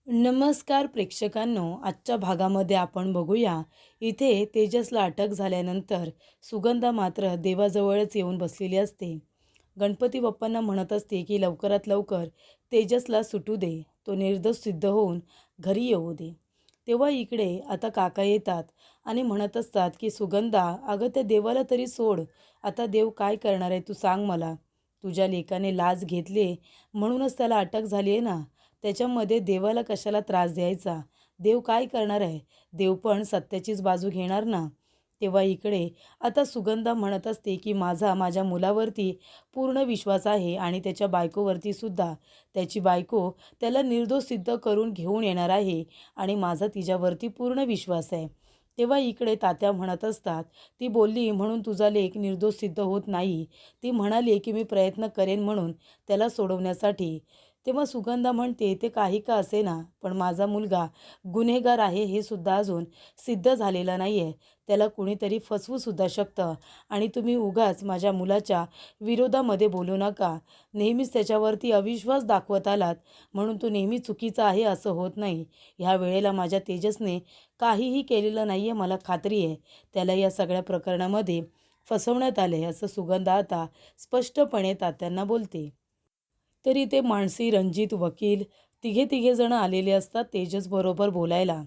नमस्कार प्रेक्षकांनो, आजच्या भागामध्ये आपण बघूया. इथे तेजसला अटक झाल्यानंतर सुगंधा मात्र देवाजवळच येऊन बसलेली असते. गणपती बाप्पांना म्हणत असते की लवकरात लवकर तेजसला सुटू दे, तो निर्दोष सिद्ध होऊन घरी येऊ दे. तेव्हा इकडे आता काका येतात आणि म्हणत असतात की सुगंधा, अगं त्या देवाला तरी सोड. आता देव काय करणार आहे तू सांग मला. तुझ्या लेकाने लाच घेतली म्हणूनच त्याला अटक झाली आहे ना. त्याच्यामध्ये देवाला कशाला त्रास द्यायचा. देव काय करणार आहे. देव पण सत्याचीच बाजू घेणार ना. तेव्हा इकडे आता सुगंधा म्हणत असते की माझ्या मुलावरती पूर्ण विश्वास आहे आणि त्याच्या बायकोवरती सुद्धा. त्याची बायको त्याला निर्दोष सिद्ध करून घेऊन येणार आहे आणि माझा तिच्यावरती पूर्ण विश्वास आहे. तेव्हा इकडे तात्या म्हणत असतात, ती बोलली म्हणून तुझा लेक निर्दोष सिद्ध होत नाही. ती म्हणाली की मी प्रयत्न करेन म्हणून त्याला सोडवण्यासाठी. तेव्हा सुगंधा म्हणते, ते काही का असेना, पण माझा मुलगा गुन्हेगार आहे हे सुद्धा अजून सिद्ध झालेलं नाही आहे. त्याला कुणीतरी फसवूसुद्धा शकतं आणि तुम्ही उगाच माझ्या मुलाच्या विरोधामध्ये बोलू नका. नेहमीच त्याच्यावरती अविश्वास दाखवत आलात म्हणून तो नेहमी चुकीचा आहे असं होत नाही. ह्या वेळेला माझ्या तेजसने काहीही केलेलं नाही आहे, मला खात्री आहे. त्याला या सगळ्या प्रकरणामध्ये फसवण्यात आले असं सुगंधा आता स्पष्टपणे तात्यांना बोलते. तरी ते मानसी, रणजित, वकील तिघे जण आलेले असतात तेजसबरोबर बोलायला.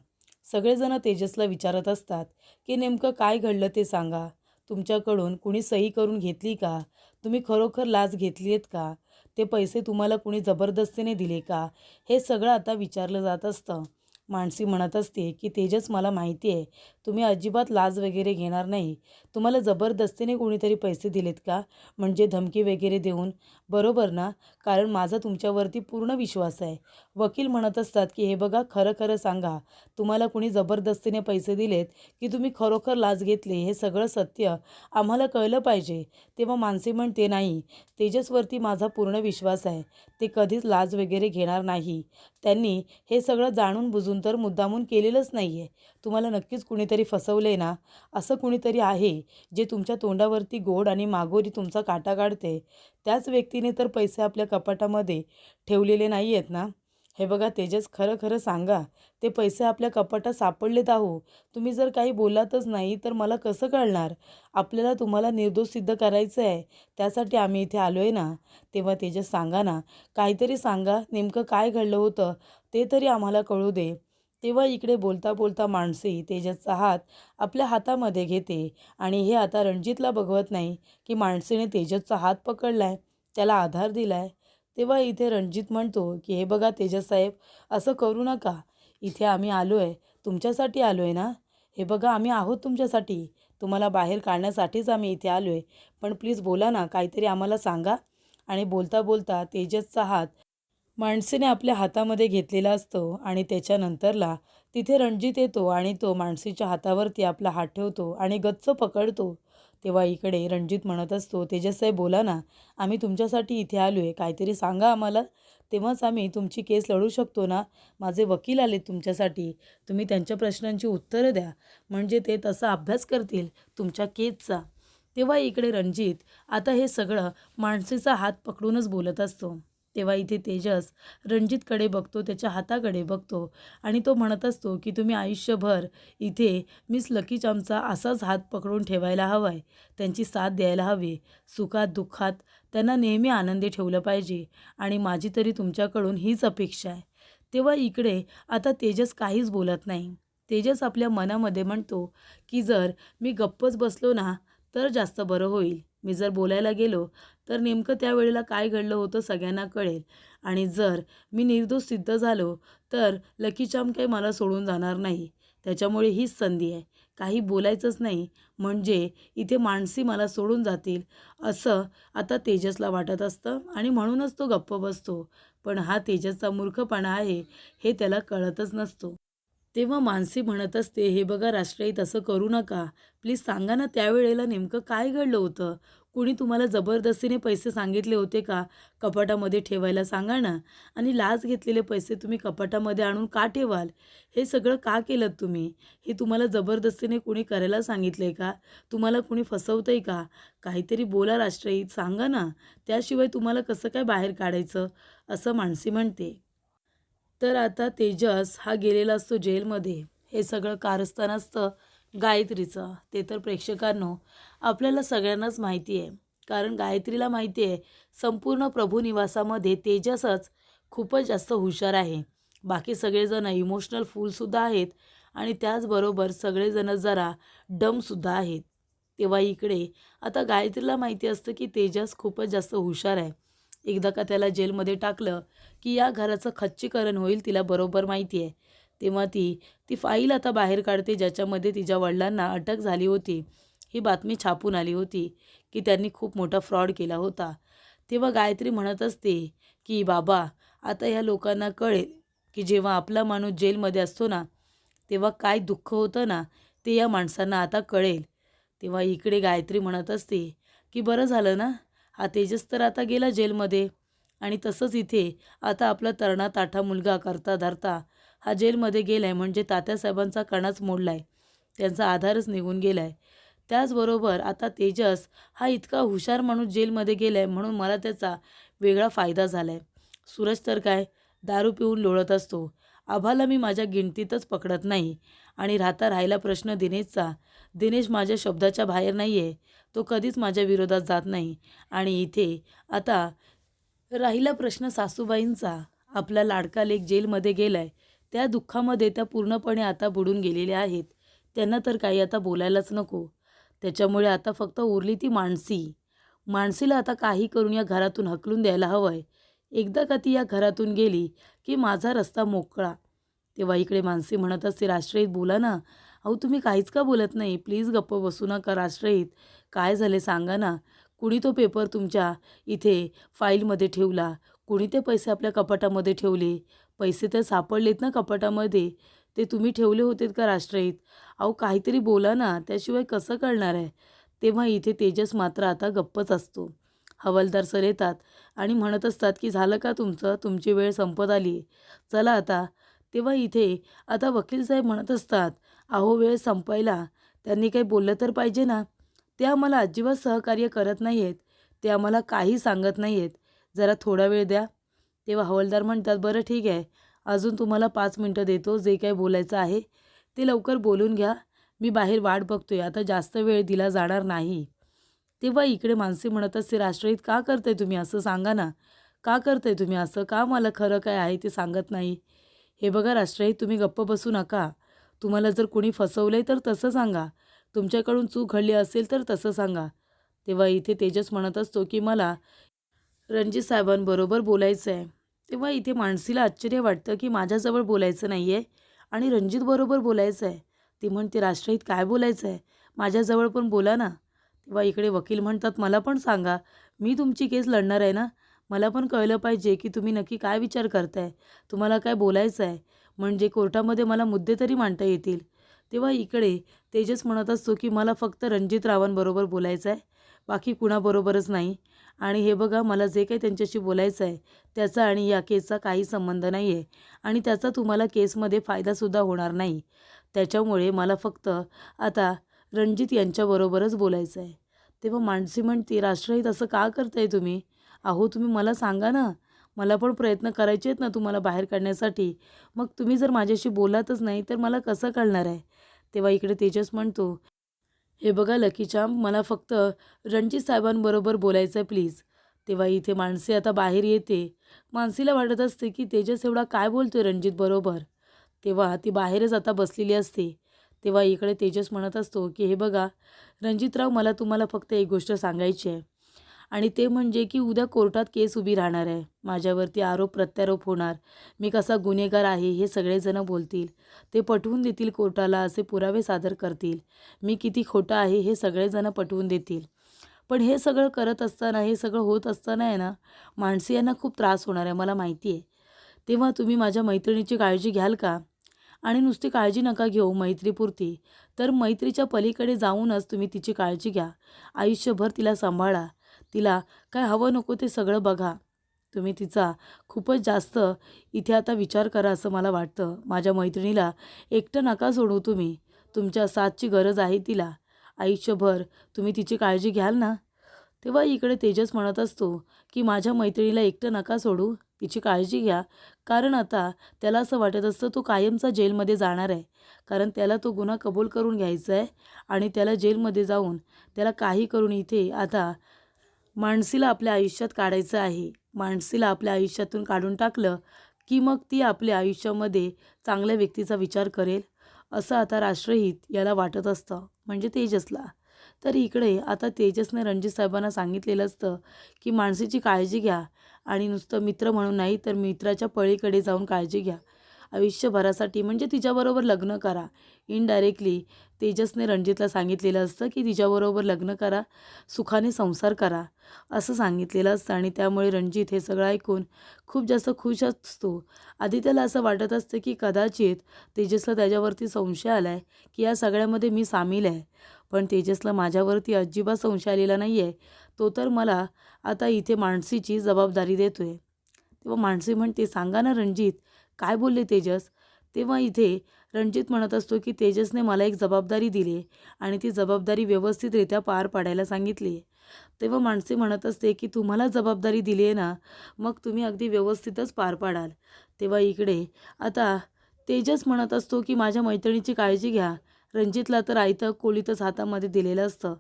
सगळेजण तेजसला विचारत असतात की नेमकं काय घडलं ते सांगा. तुमच्याकडून कुणी सही करून घेतली का? तुम्ही खरोखर लाच घेतली आहेत का? ते पैसे तुम्हाला कुणी जबरदस्तीने दिले का? हे सगळं आता विचारलं जात असतं. मानसी म्हणत असते की तेजस, मला माहिती आहे तुम्ही अजिबात लाच वगैरे घेणार नाही. तुम्हाला जबरदस्तीने कोणीतरी पैसे दिलेत का? म्हणजे धमकी वगैरे देऊन, बरोबर ना? कारण माझा तुमच्यावरती पूर्ण विश्वास आहे. वकील म्हणत असतात की हे बघा, खरं खरं सांगा, तुम्हाला कुणी जबरदस्तीने पैसे दिलेत की तुम्ही खरोखर लाच घेतली, हे सगळं सत्य आम्हाला कळलं पाहिजे. तेव्हा मानसी म्हणते, नाही, तेजसवरती माझा पूर्ण विश्वास आहे. ते कधीच लाच वगैरे घेणार नाही. त्यांनी हे सगळं जाणून बुजून तर मुद्दामून केलेलंच नाही आहे. तुम्हाला नक्कीच कुणीतरी फसवले ना. असं कुणीतरी आहे जे तुमच्या तोंडावरती गोड आणि मागोरी तुमचा काटा काढते. त्याच व्यक्तीने तर पैसे आपल्या कपाटामध्ये ठेवलेले नाही आहेत ना. हे बघा तेजस, खरं खरं सांगा, ते पैसे आपल्या कपाटात सापडलेत आहो. तुम्ही जर काही बोलातच नाही तर मला कसं कळणार. आपल्याला तुम्हाला निर्दोष सिद्ध करायचं आहे, त्यासाठी आम्ही इथे आलो आहे ना. तेव्हा तेजस, सांगा ना, काहीतरी सांगा, नेमकं काय घडलं होतं ते तरी आम्हाला कळू दे. तेव्हा इकडे बोलता बोलता मानसी तेजसचा हात आपल्या हातामध्ये घेते आणि हे आता रणजितला बघवत नाही की मानसीने तेजसचा हात पकडलाय, त्याला आधार दिलाय. तेव्हा इथे रणजित म्हणतो की हे बघा तेजस साहेब, असं करू नका. इथे आम्ही आलो आहे, तुमच्यासाठी आलो आहे ना. हे बघा, आम्ही आहोत तुमच्यासाठी. तुम्हाला बाहेर काढण्यासाठीच आम्ही इथे आलो आहे. पण प्लीज बोला ना, काहीतरी आम्हाला सांगा. आणि बोलता बोलता तेजसचा हात माणसीने आपल्या हातामध्ये घेतलेला असतो आणि त्याच्यानंतरला तिथे रणजित येतो आणि तो माणसीच्या हातावरती आपला हात ठेवतो आणि गच्च पकडतो. तेव्हा इकडे रणजित म्हणत असतो, तेजस साहेब बोला ना, आम्ही तुमच्यासाठी इथे आलो आहे, काहीतरी सांगा आम्हाला. तेव्हाच आम्ही तुमची केस लढू शकतो ना. माझे वकील आले तुमच्यासाठी, तुम्ही त्यांच्या प्रश्नांची उत्तरं द्या, म्हणजे ते तसा अभ्यास करतील तुमच्या केसचा. तेव्हा इकडे रणजित आता हे सगळं माणसीचा हात पकडूनच बोलत असतो. तेव्हा इथे तेजस रणजितकडे बघतो, त्याच्या हाताकडे बघतो आणि तो म्हणत असतो की तुम्ही आयुष्यभर इथे मिस लकी चामचा असाच हात पकडून ठेवायला हवा आहे. त्यांची साथ द्यायला हवी. सुखात दुःखात त्यांना नेहमी आनंदी ठेवलं पाहिजे आणि माझी तरी तुमच्याकडून हीच अपेक्षा आहे. तेव्हा इकडे आता तेजस काहीच बोलत नाही. तेजस आपल्या मनामध्ये म्हणतो की जर मी गप्पच बसलो ना तर जास्त बरं होईल. मी जर बोलायला गेलो तर नेमकं त्यावेळेला काय घडलं होतं सगळ्यांना कळेल आणि जर मी निर्दोष सिद्ध झालो तर लकी चार्म काही मला सोडून जाणार नाही. त्याच्यामुळे हीच संधी आहे, काही बोलायचंच नाही, म्हणजे इथे माणसी मला सोडून जातील असं आता तेजसला वाटत असतं आणि म्हणूनच तो गप्प बसतो. पण हा तेजसचा मूर्खपणा आहे हे त्याला कळतच नसतो. तेव्हा मानसी म्हणत असते, हे बघा राष्ट्रहित असं करू नका. प्लीज सांगा ना, त्यावेळेला नेमकं काय घडलं होतं. कुणी तुम्हाला जबरदस्तीने पैसे सांगितले होते का कपाटामध्ये ठेवायला, सांगा ना. आणि लाच घेतलेले पैसे तुम्ही कपाटामध्ये आणून का ठेवाल. हे सगळं का केलं तुम्ही. हे तुम्हाला जबरदस्तीने कुणी करायला सांगितलं आहे का. तुम्हाला कुणी फसवतं आहे का. काहीतरी बोला राष्ट्रहित, सांगा ना. त्याशिवाय तुम्हाला कसं काय बाहेर काढायचं, असं मानसी म्हणते. तर आता तेजस हा गेलेला असतो जेलमध्ये. हे सगळं कारस्थान असतं गायत्रीचं. ते तर प्रेक्षकांनो आपल्याला सगळ्यांनाच माहिती आहे. कारण गायत्रीला माहिती आहे संपूर्ण प्रभुनिवासामध्ये तेजसच खूपच जास्त हुशार आहे. बाकी सगळेजण इमोशनल फूलसुद्धा आहेत आणि त्याचबरोबर सगळेजण जरा डमसुद्धा आहेत. तेव्हा इकडे आता गायत्रीला माहिती असतं की तेजस खूपच जास्त हुशार आहे. एकदा का त्याला जेलमध्ये टाकलं की या घराचं खच्चीकरण होईल तिला बरोबर माहिती आहे. तेव्हा ती ती फाईल आता बाहेर काढते ज्याच्यामध्ये तिच्या वडिलांना अटक झाली होती. ही बातमी छापून आली होती की त्यांनी खूप मोठा फ्रॉड केला होता. तेव्हा गायत्री म्हणत असते की बाबा आता ह्या लोकांना कळेल की जेव्हा आपला माणूस जेलमध्ये असतो ना तेव्हा काय दुःख होतं ना ते या माणसांना आता कळेल. तेव्हा इकडे गायत्री म्हणत असते की बरं झालं ना हा तेजस तर आता गेला जेलमध्ये आणि तसंच इथे आता आपला तरणा ताठा मुलगा करता धरता हा जेलमध्ये गेला आहे म्हणजे तात्यासाहेबांचा कणाच मोडला आहे. त्यांचा आधारच निघून गेला आहे. त्याचबरोबर आता तेजस हा इतका हुशार माणूस जेलमध्ये गेला आहे म्हणून मला त्याचा वेगळा फायदा झाला आहे. सूरज तर काय दारू पिऊन लोळत असतो. आभाला मी माझ्या गिनतीतच पकडत नाही आणि राहिला प्रश्न दिनेशचा. दिनेश माझ्या शब्दाच्या बाहेर नाही आहे. तो कधीच माझ्या विरोधात जात नाही. आणि इथे आता राहिला प्रश्न सासूबाईंचा. आपला लाडका लेक जेलमध्ये गेलाय. त्या दुःखामध्ये त्या पूर्णपणे आता बुडून गेलेल्या आहेत. त्यांना तर काही आता बोलायलाच नको. त्याच्यामुळे आता फक्त उरली ती मानसी. मानसीला आता काही करून या घरातून हकलून द्यायला हवंय. एकदा का ती या घरातून गेली की माझा रस्ता मोकळा. तेव्हा इकडे मानसी म्हणत असते राष्ट्रहित बोला ना. अहो तुम्ही काहीच का बोलत नाही? प्लीज गप्प बसू नका. राष्ट्रहित काय झाले सांगा ना. कुणी तो पेपर तुमच्या इथे फाईलमध्ये ठेवला? कुणी ते पैसे आपल्या कपाटामध्ये ठेवले? पैसे तर सापडलेत ना कपाटामध्ये. ते तुम्ही ठेवले होतेत का राष्ट्रहित? अहो काहीतरी बोला ना. त्याशिवाय कसं कळणार आहे? तेव्हा इथे तेजस मात्र आता गप्पच असतो. हवालदार सर येतात आणि म्हणत असतात की झालं का तुमचं? तुमची वेळ संपत आली. चला आता. तेव्हा इथे आता वकील साहेब म्हणत असतात अहो वेळ संपायला त्यांनी काही बोललं तर पाहिजे ना. ते आम्हाला अजिबात सहकार्य करत नाही आहेत. ते आम्हाला काही सांगत नाही आहेत. जरा थोडा वेळ द्या. तेव्हा हवालदार म्हणतात बरं ठीक आहे. अजून तुम्हाला 5 मिनटं देतो. जे काही बोलायचं आहे ते लवकर बोलून घ्या. मी बाहेर वाट बघतोय. आता जास्त वेळ दिला जाणार नाही. तेव्हा इकडे मानसी म्हणत असते राष्ट्रहित का करताय तुम्ही असं सांगा ना. का करताय तुम्ही असं? का मला खरं काय आहे ते सांगत नाही? हे बघा राष्ट्रहित तुम्ही गप्प बसू नका. तुम्हाला जर कोणी फसवलंय तर तसं सांगा. तुमच्याकडून चूक घडली असेल तर तसं सांगा. तेव्हा इथे तेजस म्हणत असतो की मला रणजित साहेबांबरोबर बोलायचं आहे. तेव्हा इथे मानसीला आश्चर्य वाटतं की माझ्याजवळ बोलायचं नाही आहे आणि रणजितबरोबर बोलायचं आहे. ती म्हणते राष्ट्रहित काय बोलायचं आहे? माझ्याजवळ पण बोला ना. तेव्हा इकडे वकील म्हणतात मला पण सांगा. मी तुमची केस लढणार आहे ना. मला पण कळलं पाहिजे की तुम्ही नक्की काय विचार करताय. तुम्हाला काय बोलायचं आहे म्हणजे कोर्टामध्ये मला मुद्दे तरी मांडता येतील. तेव्हा इकडे तेजस म्हणत असतो की मला फक्त रणजितरावांबरोबर बोलायचं आहे. बाकी कुणाबरोबरच नाही. आणि हे बघा मला जे काही त्यांच्याशी बोलायचं आहे त्याचा आणि या केसचा काही संबंध नाही आहे आणि त्याचा तुम्हाला केसमध्ये फायदासुद्धा होणार नाही. त्याच्यामुळे मला फक्त आता रणजित यांच्याबरोबरच बोलायचं आहे. तेव्हा मानसी म्हणते राष्ट्रहित असं का करताय तुम्ही? अहो तुम्ही मला सांगा ना. मला पण प्रयत्न करायचे आहेत ना तुम्हाला बाहेर काढण्यासाठी. मग तुम्ही जर माझ्याशी बोलातच नाही तर मला कसं कळणार आहे? तेव्हा इकडे तेजस म्हणतो हे बघा लकी चाम मला फक्त रणजित साहेबांबरोबर बोलायचं आहे प्लीज. तेव्हा इथे मानसी आता बाहेर येते. मानसीला वाटत असते की तेजस एवढा काय बोलतोय रणजितबरोबर. तेव्हा ती बाहेरच आता बसलेली असते. तेव्हा इकडे तेजस म्हणत असतो की हे बघा रणजितराव मला तुम्हाला फक्त एक गोष्ट सांगायची आहे आणि ते म्हणजे की उद्या कोर्टात केस उभी राहणार आहे. माझ्यावरती आरोप प्रत्यारोप होणार. मी कसा गुन्हेगार आहे हे सगळेजण बोलतील. ते पटवून देतील कोर्टाला असे पुरावे सादर करतील. मी किती खोटं आहे हे सगळेजण पटवून देतील. पण हे सगळं करत असताना हे सगळं होत असताना आहे ना मानसी यांना खूप त्रास होणार आहे मला माहिती आहे. तेव्हा तुम्ही माझ्या मैत्रिणीची काळजी घ्याल का? आणि नुसती काळजी नका घेऊ मैत्रीपुरती. तर मैत्रीच्या पलीकडे जाऊनच तुम्ही तिची काळजी घ्या. आयुष्यभर तिला सांभाळा. तिला काय हवं नको ते सगळं बघा. तुम्ही तिचा खूपच जास्त इथे आता विचार करा असं मला वाटतं. माझ्या मैत्रिणीला एकटं नका सोडू तुम्ही. तुमच्या साथची गरज आहे तिला. आयुष्यभर तुम्ही तिची काळजी घ्याल ना. तेव्हा इकडे तेजस म्हणत असतो की माझ्या मैत्रिणीला एकटं नका सोडू. तिची काळजी घ्या, कारण आता त्याला असं वाटत असतं तो कायमचा जेलमध्ये जाणार आहे. कारण त्याला तो गुन्हा कबूल करून घ्यायचा आहे आणि त्याला जेलमध्ये जाऊन त्याला काही करून इथे आता मानसीला आपल्या आयुष्यात काढायचं आहे. मानसीला आपल्या आयुष्यातून काढून टाकलं की मग ती आपल्या आयुष्यामध्ये चांगल्या व्यक्तीचा विचार करेल, असं आता राष्ट्रहित याला वाटत असतं, म्हणजे तेजसला. तर इकडे आता तेजसने रणजित साहेबांना सांगितलेलं असतं की मानसीची काळजी घ्या आणि नुसतं मित्र म्हणून नाही तर मित्राच्या पलीकडे जाऊन काळजी घ्या. आयुष्यभरासाठी म्हणजे तिच्याबरोबर लग्न करा. इनडायरेक्टली तेजसने रणजितला सांगितलेलं असतं की तिच्याबरोबर लग्न करा, सुखाने संसार करा, असं सांगितलेलं असतं. आणि त्यामुळे रणजित हे सगळं ऐकून खूप जास्त खुश असतो. आधी त्याला असं वाटत असतं की कदाचित तेजसला त्याच्यावरती संशय आला आहे की या सगळ्यामध्ये मी सामील आहे. पण तेजसला माझ्यावरती अजिबात संशय आलेला नाही आहे. तो तर मला आता इथे मानसीची जबाबदारी देतो आहे. तेव्हा मानसी म्हणते, सांगा ना रणजित, काय बोलले तेजस? तेव्हा इथे रणजित म्हणत असतो की तेजसने मला एक जबाबदारी दिली आणि ती जबाबदारी व्यवस्थितरित्या पार पाडायला सांगितली. तेव्हा मानसी म्हणत असते की तुम्हाला जबाबदारी दिली आहे ना, मग तुम्ही अगदी व्यवस्थितच पार पाडाल. तेव्हा इकडे आता तेजस म्हणत असतो की माझ्या मैत्रिणीची काळजी घ्या. रणजितला तर आयतं कोलीतच हातामध्ये दिलेलं असतं.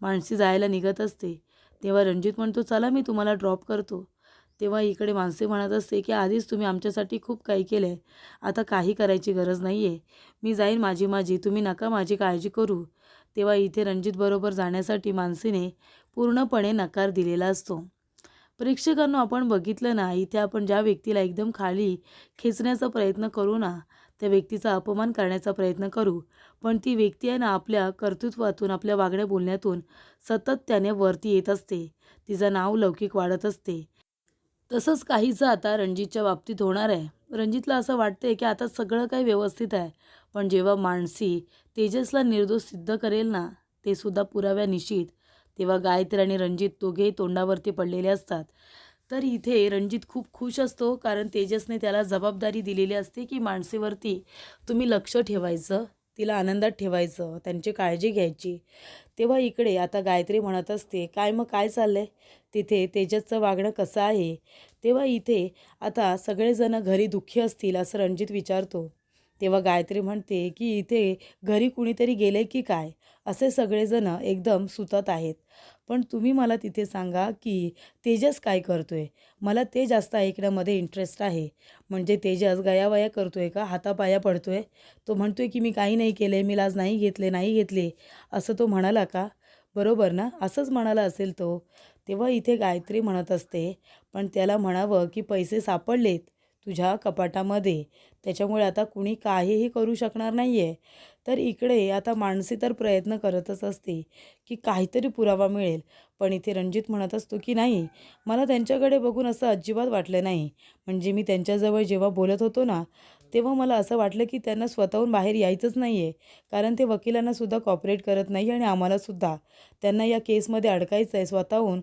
मानसी जायला निघत असते. तेव्हा रणजित म्हणतो, चला मी तुम्हाला ड्रॉप करतो. तेव्हा इकडे मानसी म्हणत असते की आधीच तुम्ही आमच्यासाठी खूप काही केलं आहे, आता काही करायची गरज नाही आहे. मी जाईन माझी, तुम्ही नका माझी काळजी करू. तेव्हा इथे रणजितबरोबर जाण्यासाठी मानसीने पूर्णपणे नकार दिलेला असतो. प्रेक्षकांनो, आपण बघितलं ना, इथे आपण ज्या व्यक्तीला एकदम खाली खेचण्याचा प्रयत्न करू ना, त्या व्यक्तीचा अपमान करण्याचा प्रयत्न करू, पण ती व्यक्ती आहे ना आपल्या कर्तृत्वातून, आपल्या वागण्या बोलण्यातून सातत्याने वरती येत असते. तिचं नाव लौकिक वाढत असते. तसंच काहीसं आता रणजितच्या बाबतीत होणार आहे. रणजितला असं वाटतंय की आता सगळं काही व्यवस्थित आहे. पण जेव्हा मानसी तेजसला निर्दोष सिद्ध करेल ना, ते सुद्धा पुराव्यानिशीत, तेव्हा गायत्री आणि रणजित दोघेही तोंडावरती पडलेले असतात. तर इथे रणजित खूप खुश असतो, कारण तेजसने त्याला जबाबदारी दिलेली असते की मानसीवरती तुम्ही लक्ष ठेवायचं, तिला आनंदात ठेवायचं, त्यांची काळजी घ्यायची. तेव्हा इकडे आता गायत्री म्हणत असते, काय मग काय चाललंय तिथे, तेजसचं वागणं कसं आहे? तेव्हा इथे आता सगळेजण घरी दुःखी असतील असं रणजित विचारतो. तेव्हा गायत्री म्हणते की इथे घरी कुणीतरी गेले की काय, असे सगळेजण एकदम सुतात आहेत. पण तुम्ही मला तिथे सांगा की तेजस काय करतोय, मला ते जास्त ऐकण्यामध्ये इंटरेस्ट आहे. म्हणजे तेजस गयावया करतोय का, हातापाया पडतोय? तो म्हणतोय की मी काही नाही केले, मी लाज नाही घेतले, असं तो म्हणाला का? बरोबर ना, असंच म्हणाला असेल तो. तेव्हा इथे गायत्री म्हणत असते, पण त्याला म्हणावं की पैसे सापडलेत तुझ्या कपाटामध्ये, त्याच्यामुळे आता कुणी काहीही करू शकणार नाही आहे. तर इकडे आता मानसी तर प्रयत्न करतच असते की काहीतरी पुरावा मिळेल. पण इथे रणजित म्हणत असतो की नाही, मला त्यांच्याकडे बघून असं अजिबात वाटलं नाही. म्हणजे मी त्यांच्याजवळ जेव्हा बोलत होतो ना, तेव्हा मला असं वाटलं की त्यांना स्वतःहून बाहेर यायचंच नाही आहे. कारण ते वकिलांनासुद्धा कॉपरेट करत नाही आणि आम्हालासुद्धा. त्यांना या केसमध्ये अडकायचं आहे स्वतःहून,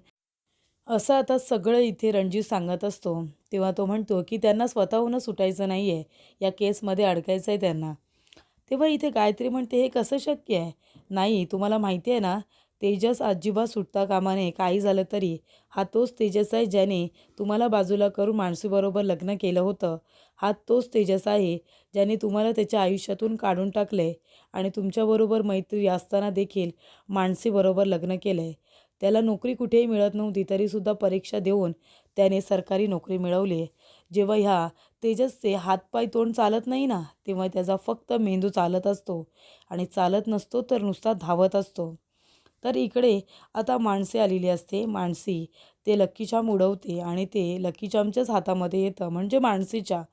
असं आता सगळं इथे रणजित सांगत असतो. तेव्हा तो म्हणतो की त्यांना स्वतःहूनच सुटायचं नाही आहे, या केसमध्ये अडकायचं आहे त्यांना. तेव्हा इथे गायत्री म्हणते, हे कसं शक्य आहे? नाही, तुम्हाला माहिती आहे ना, तेजस अजिबात सुटता कामा नये. काही झालं तरी हा तोच तेजस आहे ज्याने तुम्हाला बाजूला करून मानसीबरोबर लग्न केलं होतं. हा तोच तेजस आहे ज्याने तुम्हाला त्याच्या आयुष्यातून काढून टाकले आणि तुमच्याबरोबर मैत्री असताना देखील मानसीबरोबर लग्न केलं आहे. त्याला नोकरी कुठेही मिळत नव्हती, तरीसुद्धा परीक्षा देऊन त्याने सरकारी नोकरी मिळवली. जेव्हा ह्या तेजसचे हातपाय तोंड चालत नाही ना, तेव्हा त्याचा फक्त मेंदू चालत असतो आणि चालत नसतो तर नुसता धावत असतो. तर इकडे आता मानसी आलेली असते. मानसी ते लकी चार्म उडवते आणि ते लकी चार्मच्याच हातामध्ये येतं, म्हणजे मानसीच्या.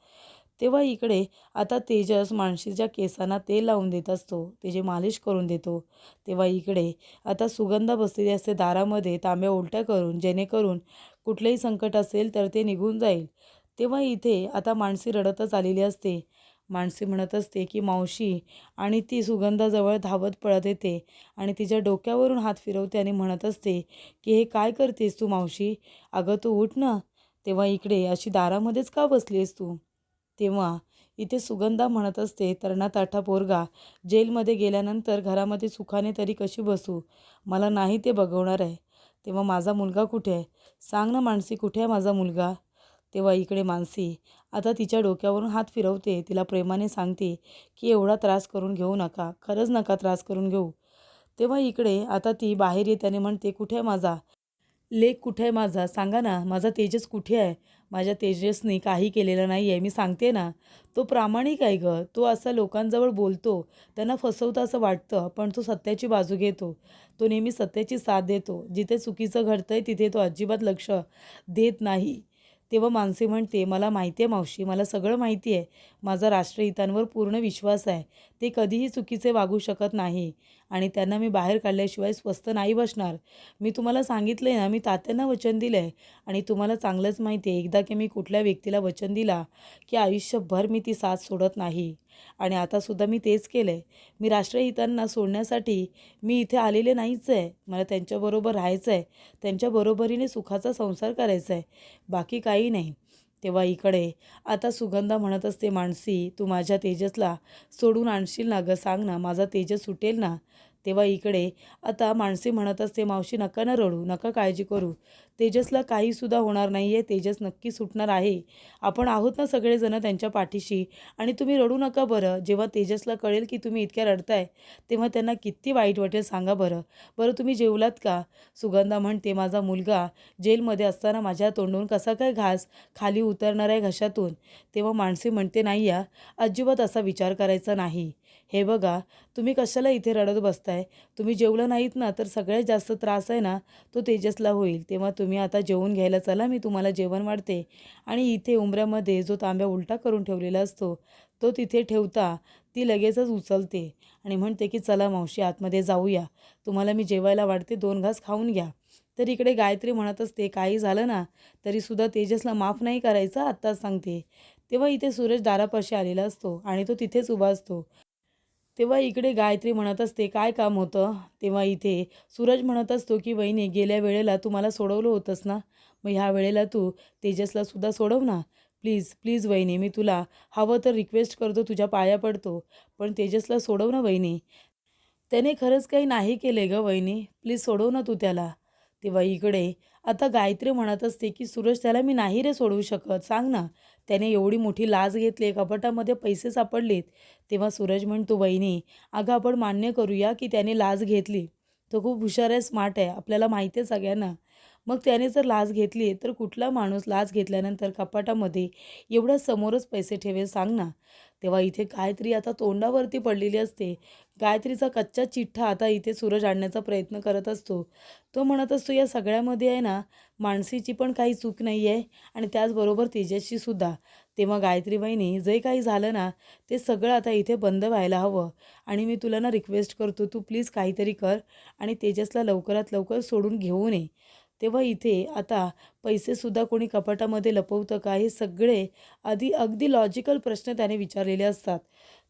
तेव्हा इकडे आता तेजस मानसीच्या केसांना तेल लावून देत असतो, त्याची मालिश करून देतो. तेव्हा इकडे आता सुगंधा बसलेली असते दारामध्ये तांब्या उलट्या करून, जेणेकरून कुठलंही संकट असेल तर ते निघून जाईल. तेव्हा इथे आता मानसी रडतच आलेली असते. मानसी म्हणत असते की मावशी, आणि ती सुगंधाजवळ धावत पळत येते आणि तिच्या डोक्यावरून हात फिरवते आणि म्हणत असते की हे काय करतेस तू मावशी, अगं तू उठ ना. तेव्हा इकडे अशी दारामध्येच का बसलीस तू? तेव्हा इथे सुगंधा म्हणत असते, तरणाताठा पोरगा जेलमध्ये गेल्यानंतर घरामध्ये सुखाने तरी कशी बसू, मला नाही ते बघवणार आहे. तेव्हा माझा मुलगा कुठे आहे, सांग ना मानसी, कुठे आहे माझा मुलगा? तेव्हा इकडे मानसी आता तिच्या डोक्यावरून हात फिरवते, तिला प्रेमाने सांगते की एवढा त्रास करून घेऊ नका, खरंच नका त्रास करून घेऊ. तेव्हा इकडे आता ती बाहेर येते आणि म्हणते, कुठे आहे माझा लेक, कुठे आहे माझा, सांगा ना, माझा तेजस कुठे आहे? माझ्या तेजसनी काही केलेलं नाही आहे, मी सांगते ना. तो प्रामाणिक आहे गं, तो असा लोकांजवळ बोलतो, त्यांना फसवतं असं वाटतं, पण तो सत्याची बाजू घेतो. तो नेहमी सत्याची साथ देतो. जिथे चुकीचं घडतंय तिथे तो अजिबात लक्ष देत नाही. तेव्हा मानसी म्हणते, मला माहिती आहे मावशी, मला सगळं माहिती आहे. माझा राष्ट्रहितांवर पूर्ण विश्वास आहे. ते कधीही चुकीचे वागू शकत नाही आणि त्यांना मी बाहेर काढल्याशिवाय स्वस्थ नाही बसणार. मी तुम्हाला सांगितलं ना, मी तात्यांना वचन दिलं आहे आणि तुम्हाला चांगलंच माहिती आहे, एकदा की मी कुठल्या व्यक्तीला वचन दिला की आयुष्यभर मी ती साथ सोडत नाही. आणि आतासुद्धा मी तेच केलं आहे. मी राष्ट्रहितांना सोडण्यासाठी मी इथे आलेले नाहीच आहे. मला त्यांच्याबरोबर राहायचं आहे. त्यांच्या बरोबरीने सुखाचा संसार करायचा आहे, बाकी काही नाही. तेव्हा इकडे आता सुगंधा म्हणत असते, मानसी, तू माझ्या तेजसला सोडून आणशील ना गं, सांग ना, माझा तेजस सुटेल ना. तेव्हा इकडे आता मानसी म्हणत असते, मावशी नका ना रडू, नका काळजी करू. तेजसला काहीसुद्धा होणार नाही आहे. तेजस नक्की सुटणार आहे. आपण आहोत ना सगळेजण त्यांच्या पाठीशी. आणि तुम्ही रडू नका बरं. जेव्हा तेजसला कळेल की तुम्ही इतक्या रडताय, तेव्हा त्यांना किती वाईट वाटेल सांगा बरं. बरं तुम्ही जेवलात का? सुगंधा म्हणते, माझा मुलगा जेलमध्ये असताना माझ्या तोंडून कसा काय घास खाली उतरणार आहे घशातून. तेव्हा मानसी म्हणते, नाही या, अजिबात असा विचार करायचा नाही. हे बघा, तुम्ही कशाला इथे रडत बसताय? तुम्ही जेवलं नाहीत ना, तर सगळ्यात जास्त त्रास आहे ना तो तेजसला होईल. तेव्हा तुम्ही आता जेवून घ्यायला चला, मी तुम्हाला जेवण वाढते. आणि इथे उंबऱ्यामध्ये जो तांब्या उलटा करून ठेवलेला असतो तो तिथे ठेवता ती लगेचच उचलते आणि म्हणते की चला मावशी, आतमध्ये जाऊया, तुम्हाला मी जेवायला वाढते, 2 घास खाऊन घ्या. तर इकडे गायत्री म्हणत असते, काही झालं ना तरीसुद्धा तेजसला माफ नाही करायचं, आत्ताच सांगते. तेव्हा इथे सूरज दारापाशी आलेला असतो आणि तो तिथेच उभा असतो. तेव्हा इकडे गायत्री म्हणत असते, काय काम होतं? तेव्हा इथे सूरज म्हणत असतो की वहिनी, गेल्या वेळेला तू मला सोडवलं होतंस ना, मग ह्या वेळेला तू तेजसला सुद्धा सोडव ना. प्लीज प्लीज वहिनी, मी तुला हवं तर रिक्वेस्ट करतो, तुझ्या पाया पडतो, पण तेजसला सोडव ना वहिनी. त्याने खरंच काही नाही केले गं वहिनी, प्लीज सोडव ना तू त्याला. तेव्हा इकडे आता गायत्री म्हणत असते की सूरज, त्याला मी नाही रे सोडवू शकत, सांग ना. त्याने एवढी मोठी लाच घेतली, कपाटामध्ये पैसे सापडलेत. तेव्हा सूरज म्हणतो, वहिनी, अगं आपण मान्य करूया की त्याने लाच घेतली. तो खूप हुशार आहे, स्मार्ट आहे, आपल्याला माहिती आहे सगळ्यांना. मग त्याने जर लाच घेतली तर कुठला माणूस लाच घेतल्यानंतर कपाटामध्ये एवढ्या समोरच पैसे ठेवेल, सांग ना. तेव्हा इथे गायत्री आता तोंडावरती पडलेली असते. गायत्रीचा कच्चा चिठ्ठा आता इथे सूरज आणण्याचा प्रयत्न करत असतो. तो म्हणत असतो, या सगळ्यामध्ये आहे ना मानसीची पण काही चूक नाही आहे आणि त्याचबरोबर तेजसची सुद्धा. तेव्हा गायत्री वहिनी, जे काही झालं ना ते सगळं आता इथे बंद व्हायला हवं आणि मी तुला ना रिक्वेस्ट करतो, तू प्लीज काहीतरी कर आणि तेजसला लवकरात लवकर सोडून घेऊन ये. तेव्हा इथे आता पैसेसुद्धा कोणी कपाटामध्ये लपवतं का, हे सगळे अगदी लॉजिकल प्रश्न त्याने विचारलेले असतात.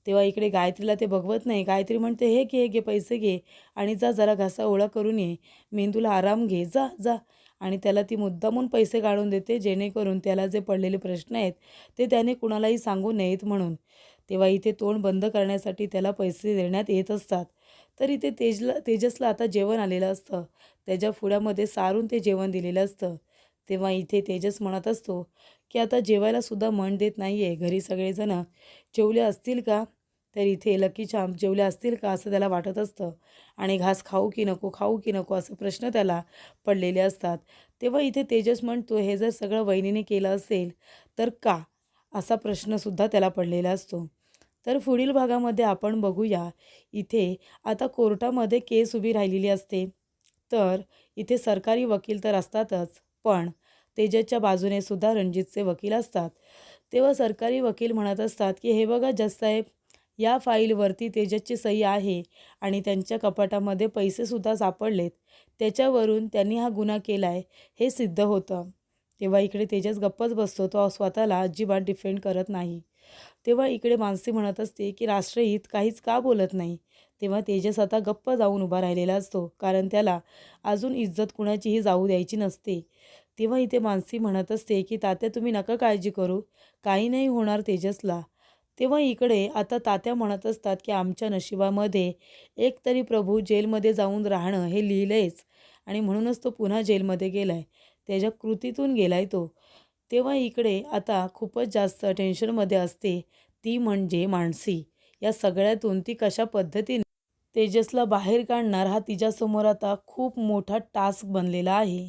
तेव्हा इकडे गायत्रीला ते बघवत नाही. गायत्री म्हणते, हे घे, घे पैसे घे आणि जा जरा घासा ओळा करून ये, मेंदूला आराम घे, जा जा. आणि त्याला ती मुद्दामून पैसे काढून देते, जेणेकरून त्याला जे पडलेले प्रश्न आहेत ते त्याने कुणालाही सांगू नयेत म्हणून. तेव्हा इथे तोंड बंद करण्यासाठी त्याला पैसे देण्यात येत असतात. तर इथे तेजसला आता जेवण आलेलं असतं. त्याच्या फुड्यामध्ये सारून ते जेवण दिलेलं असतं. तेव्हा इथे तेजस म्हणत असतो की आता जेवायला सुद्धा मन देत नाही आहे. घरी सगळेजण जेवले असतील का? तर इथे लकी चार्म जेवले असतील का असं त्याला वाटत असतं. आणि घास खाऊ की नको, खाऊ की नको असे प्रश्न त्याला पडलेले असतात. तेव्हा इथे तेजस म्हणतो, हे जर सगळं वहिनीने केलं असेल तर का? असा प्रश्नसुद्धा त्याला पडलेला असतो. तर पुढील भागामध्ये आपण बघूया, इथे आता कोर्टामध्ये केस उभी राहिलेली असते. तर इथे सरकारी वकील तर असतातच, पण तेजसच्या बाजूने सुद्धा रणजितचे वकील असतात. तेव्हा सरकारी वकील म्हणत असतात की हे बघा जजसाहेब, या फाईलवरती तेजसची सही आहे आणि त्यांच्या कपाटामध्ये पैसेसुद्धा सापडलेत. त्याच्यावरून त्यांनी हा गुन्हा केला आहे हे सिद्ध होतं. तेव्हा इकडे तेजस गप्पच बसतो. तो स्वतःला अजिबात डिफेंड करत नाही. तेव्हा इकडे मानसी म्हणत असते की राष्ट्रहित काहीच का बोलत नाही. तेव्हा तेजस आता गप्प जाऊन उभा राहिलेला असतो, कारण त्याला अजून इज्जत कुणाचीही जाऊ द्यायची नसते. तेव्हा इथे मानसी म्हणत असते की तात्या, तुम्ही नका काळजी करू, काही नाही होणार तेजसला. तेव्हा इकडे आता तात्या म्हणत असतात की आमच्या नशिबामध्ये एक तरी प्रभू जेलमध्ये जाऊन राहणं हे लिहिलंयच आणि म्हणूनच तो पुन्हा जेलमध्ये गेलाय, त्याच्या कृतीतून गेलाय तो. तेव्हा इकडे आता खूपच जास्त टेन्शनमध्ये असते ती म्हणजे मानसी. या सगळ्यातून ती कशा पद्धतीने तेजसला बाहेर काढणार हा तिच्यासमोर आता खूप मोठा टास्क बनलेला आहे.